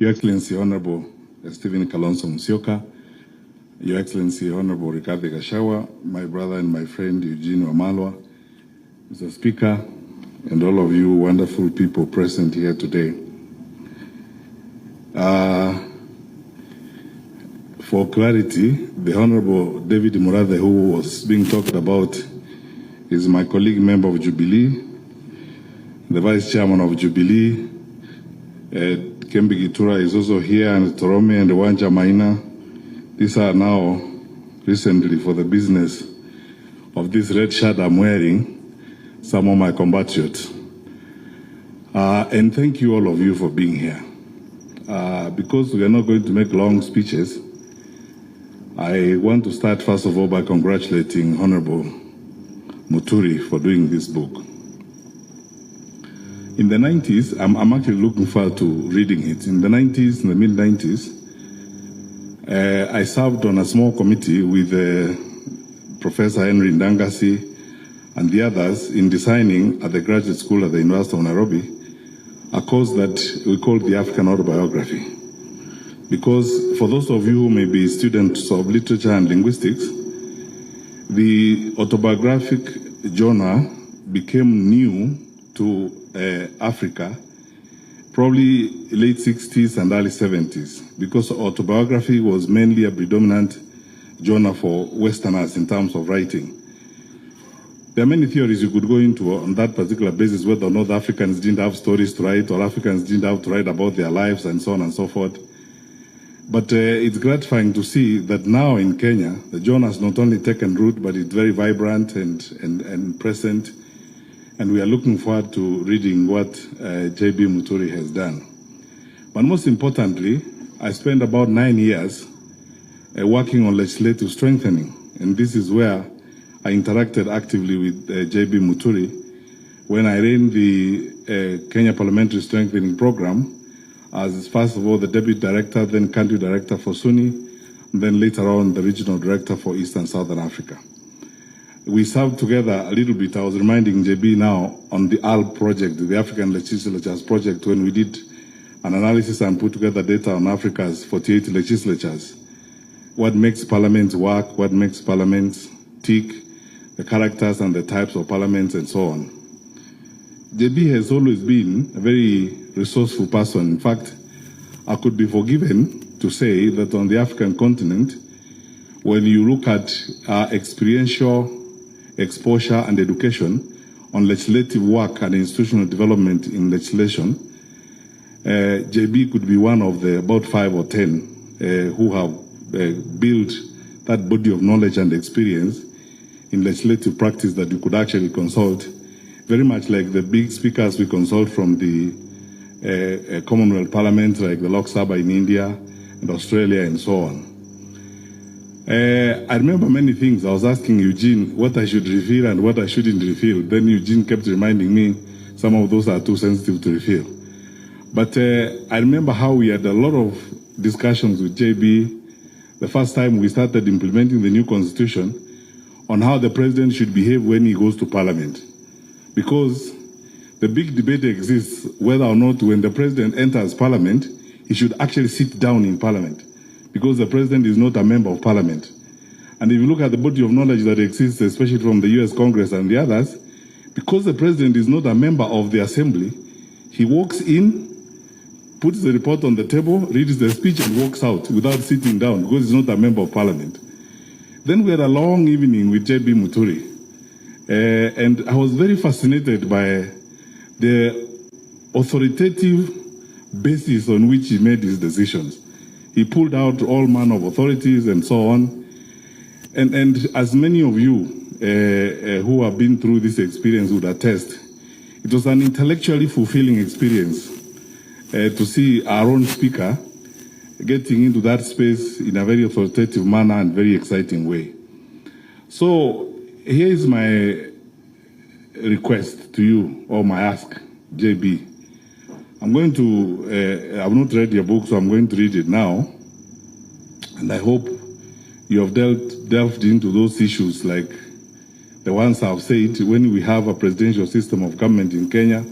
Your Excellency, Honorable Stephen Kalonzo Musyoka, Your Excellency, Honorable Rigathi Gachagua, my brother and my friend Eugene Wamalwa, Mr. Speaker, and all of you wonderful people present here today. For clarity, the Honorable David Murathe, who was being talked about, is my colleague member of Jubilee, the Vice Chairman of Jubilee. Kembi Gitura is also here, and Torome and Wanja Maina. These are now recently, for the business of this red shirt I'm wearing, some of my compatriots. And thank you all of you for being here. Because we are not going to make long speeches, I want to start first of all by congratulating Honorable Muturi for doing this book. In the 90s, I'm actually looking forward to reading it. In the 90s, in the mid-90s, I served on a small committee with Professor Henry Ndangasi and the others in designing at the graduate school at the University of Nairobi a course that we called the African Autobiography. Because for those of you who may be students of literature and linguistics, the autobiographic genre became new to Africa, probably late 60s and early 70s, because autobiography was mainly a predominant genre for Westerners in terms of writing. There are many theories you could go into on that particular basis, whether or not Africans didn't have stories to write or Africans didn't have to write about their lives and so on and so forth. But it's gratifying to see that now in Kenya, the genre has not only taken root, but it's very vibrant and present. And we are looking forward to reading what J.B. Muturi has done. But most importantly, I spent about 9 years working on legislative strengthening. And this is where I interacted actively with J.B. Muturi when I ran the Kenya Parliamentary Strengthening Program as, first of all, the Deputy Director, then Country Director for Sunni, and then later on the Regional Director for East and Southern Africa. We served together a little bit. I was reminding JB now on the ALP project, the African Legislatures project, when we did an analysis and put together data on Africa's 48 legislatures. What makes parliaments work, what makes parliaments tick, the characters and the types of parliaments and so on. JB has always been a very resourceful person. In fact, I could be forgiven to say that on the African continent, when you look at experiential exposure and education on legislative work and institutional development in legislation, JB could be one of the about 5 or 10 who have built that body of knowledge and experience in legislative practice that you could actually consult, very much like the big speakers we consult from the Commonwealth Parliament, like the Lok Sabha in India and Australia and so on. I remember many things. I was asking Eugene what I should reveal and what I shouldn't reveal. Then Eugene kept reminding me some of those are too sensitive to reveal. But I remember how we had a lot of discussions with JB the first time we started implementing the new constitution on how the president should behave when he goes to parliament. Because the big debate exists whether or not when the president enters parliament, he should actually sit down in parliament, because the president is not a member of parliament. And if you look at the body of knowledge that exists, especially from the US Congress and the others, because the president is not a member of the assembly, he walks in, puts the report on the table, reads the speech and walks out without sitting down because he's not a member of parliament. Then we had a long evening with J.B. Muturi. And I was very fascinated by the authoritative basis on which he made his decisions. He pulled out all manner of authorities and so on. And as many of you who have been through this experience would attest, it was an intellectually fulfilling experience to see our own speaker getting into that space in a very authoritative manner and very exciting way. So here is my request to you, or my ask, JB. I'm going to, I've not read your book, so I'm going to read it now. And I hope you have delved into those issues like the ones I've said. When we have a presidential system of government in Kenya,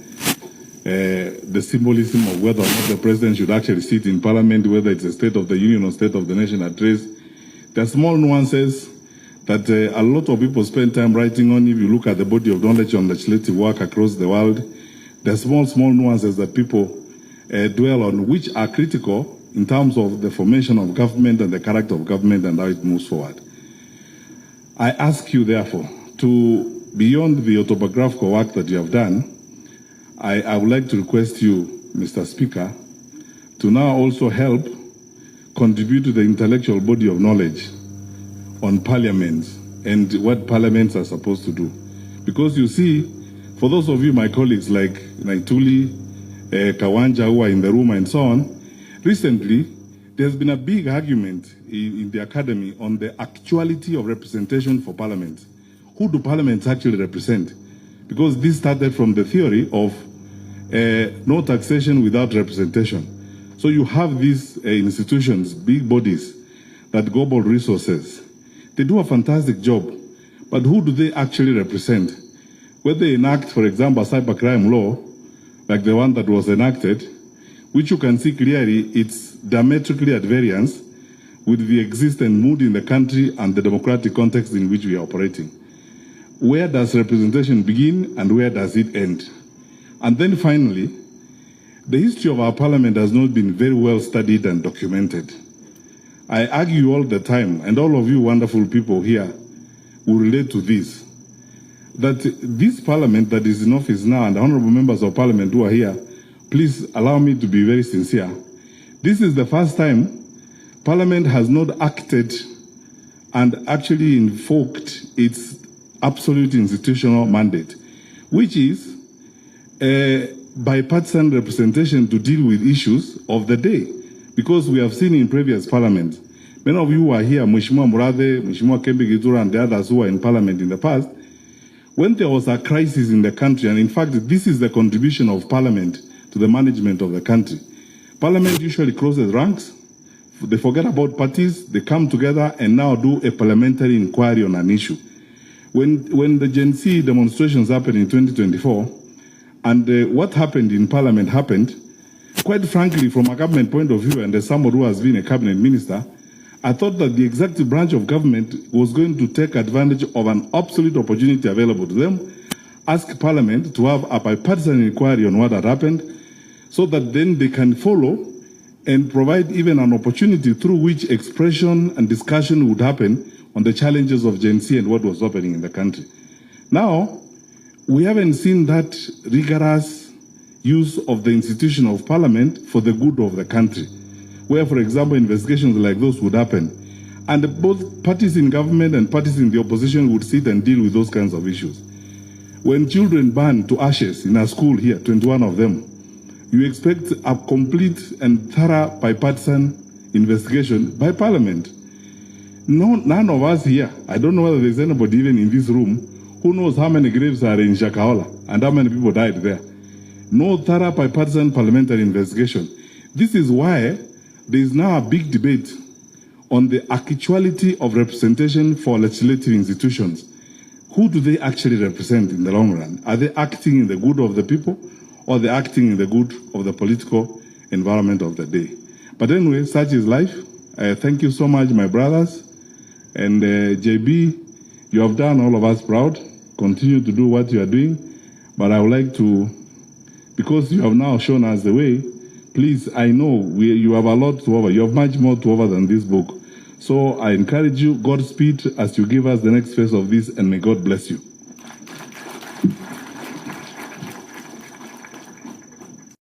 the symbolism of whether or not the president should actually sit in parliament, whether it's a State of the Union or State of the Nation address. There are small nuances that a lot of people spend time writing on. If you look at the body of knowledge on legislative work across the world, there are small nuances that people dwell on, which are critical in terms of the formation of government and the character of government and how it moves forward. I ask you, therefore, to, beyond the autobiographical work that you have done, I would like to request you, Mr. Speaker, to now also help contribute to the intellectual body of knowledge on parliaments and what parliaments are supposed to do. Because you see, for those of you, my colleagues like Naituli, Kawanja, who are in the room and so on, recently there's been a big argument in the academy on the actuality of representation for parliaments. Who do parliaments actually represent? Because this started from the theory of no taxation without representation. So you have these institutions, big bodies that global resources. They do a fantastic job, but who do they actually represent? Whether they enact, for example, a cybercrime law, like the one that was enacted, which you can see clearly it's diametrically at variance with the existing mood in the country and the democratic context in which we are operating. Where does representation begin and where does it end? And then finally, the history of our parliament has not been very well studied and documented. I argue all the time, and all of you wonderful people here will relate to this, that this parliament that is in office now and the honorable members of parliament who are here, please allow me to be very sincere. This is the first time parliament has not acted and actually invoked its absolute institutional mandate, which is bipartisan representation to deal with issues of the day. Because we have seen in previous parliaments, many of you who are here, Mheshimiwa Murathe, Mheshimiwa Kembe Githura, and the others who were in parliament in the past, when there was a crisis in the country, and in fact, this is the contribution of parliament to the management of the country. Parliament usually closes ranks, they forget about parties, they come together and now do a parliamentary inquiry on an issue. When the Gen Z demonstrations happened in 2024, and what happened in parliament happened, quite frankly, from a government point of view, and as somebody who has been a cabinet minister, I thought that the executive branch of government was going to take advantage of an absolute opportunity available to them, ask Parliament to have a bipartisan inquiry on what had happened, so that then they can follow and provide even an opportunity through which expression and discussion would happen on the challenges of Gen Z and what was happening in the country. Now, we haven't seen that rigorous use of the institution of Parliament for the good of the country, where, for example, investigations like those would happen. And both parties in government and parties in the opposition would sit and deal with those kinds of issues. When children burn to ashes in a school here, 21 of them, you expect a complete and thorough bipartisan investigation by Parliament. No, none of us here, I don't know whether there's anybody even in this room, who knows how many graves are in Shakahola and how many people died there. No thorough bipartisan parliamentary investigation. This is why there is now a big debate on the actuality of representation for legislative institutions. Who do they actually represent in the long run? Are they acting in the good of the people, or are they acting in the good of the political environment of the day? But anyway, such is life. Thank you so much, my brothers. And JB, you have done all of us proud. Continue to do what you are doing. But I would like to, because you have now shown us the way, please, I know you have a lot to offer. You have much more to offer than this book. So I encourage you, Godspeed as you give us the next phase of this, and may God bless you.